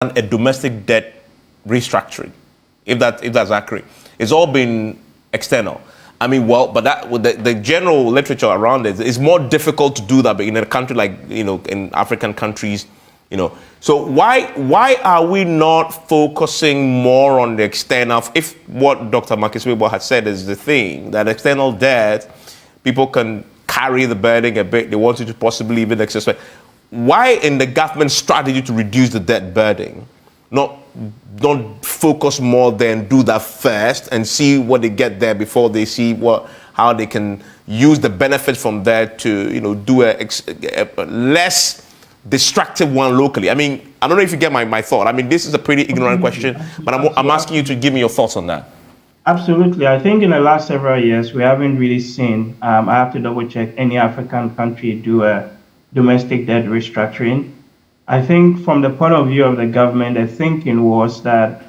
a domestic debt restructuring, if that's accurate. It's all been external. I mean, well, but that with the general literature around it, it's more difficult to do that in a country like, in African countries, So why are we not focusing more on the external? If what Dr. Acheampong had said is the thing, that external debt, people can carry the burden a bit. They want you to possibly even exercise. Why in the government strategy to reduce the debt burden, not focus more than do that first and see what they get there before they see how they can use the benefits from there to do a less destructive one locally? I mean, I don't know if you get my thought. I mean, this is a pretty ignorant question, but I'm asking you to give me your thoughts on that. Absolutely. I think in the last several years, we haven't really seen, I have to double check, any African country do a domestic debt restructuring. I think from the point of view of the government, the thinking was that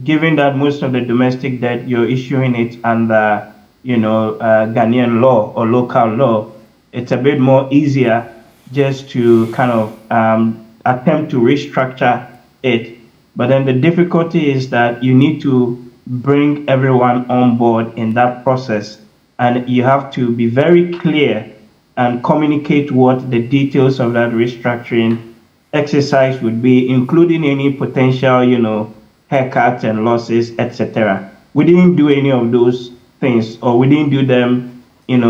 given that most of the domestic debt, you're issuing it under, Ghanaian law or local law, it's a bit more easier just to kind of attempt to restructure it. But then the difficulty is that you need to bring everyone on board in that process, and you have to be very clear and communicate what the details of that restructuring exercise would be, including any potential, haircuts and losses, etc. We didn't do any of those things, or we didn't do them, in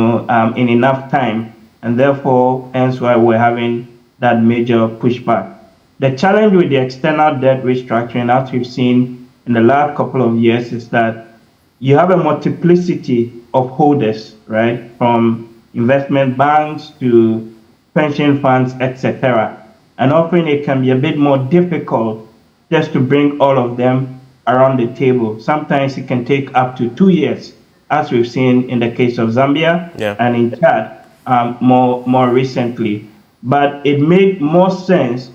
enough time, and therefore, hence why we're having that major pushback. The challenge with the external debt restructuring, as we've seen in the last couple of years, is that you have a multiplicity of holders, right, from investment banks to pension funds, etc. And often it can be a bit more difficult just to bring all of them around the table. Sometimes it can take up to 2 years, as we've seen in the case of Zambia and in Chad more recently. But it made more sense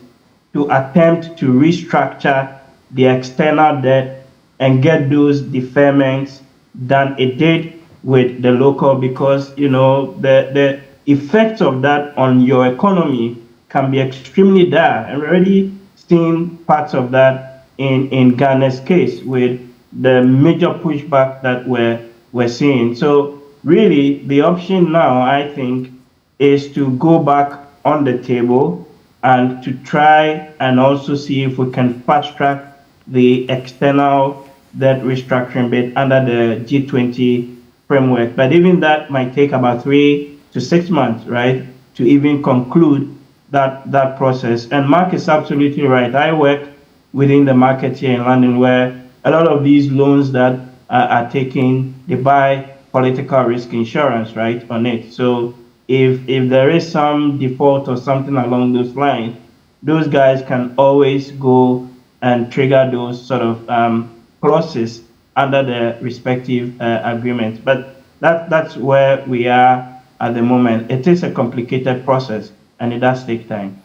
to attempt to restructure the external debt and get those deferments than it did with the local, because the effects of that on your economy can be extremely dire. And we're already seeing parts of that in Ghana's case with the major pushback that we're seeing. So really, the option now, I think, is to go back on the table and to try and also see if we can fast track the external debt restructuring bit under the G20 framework. But even that might take about 3 to 6 months, right, to even conclude that process. And Mark is absolutely right. I work within the market here in London, where a lot of these loans that are taken, they buy political risk insurance, right, on it. So if there is some default or something along those lines, those guys can always go and trigger those sort of clauses under the respective agreements. But that's where we are at the moment. It is a complicated process, and it does take time.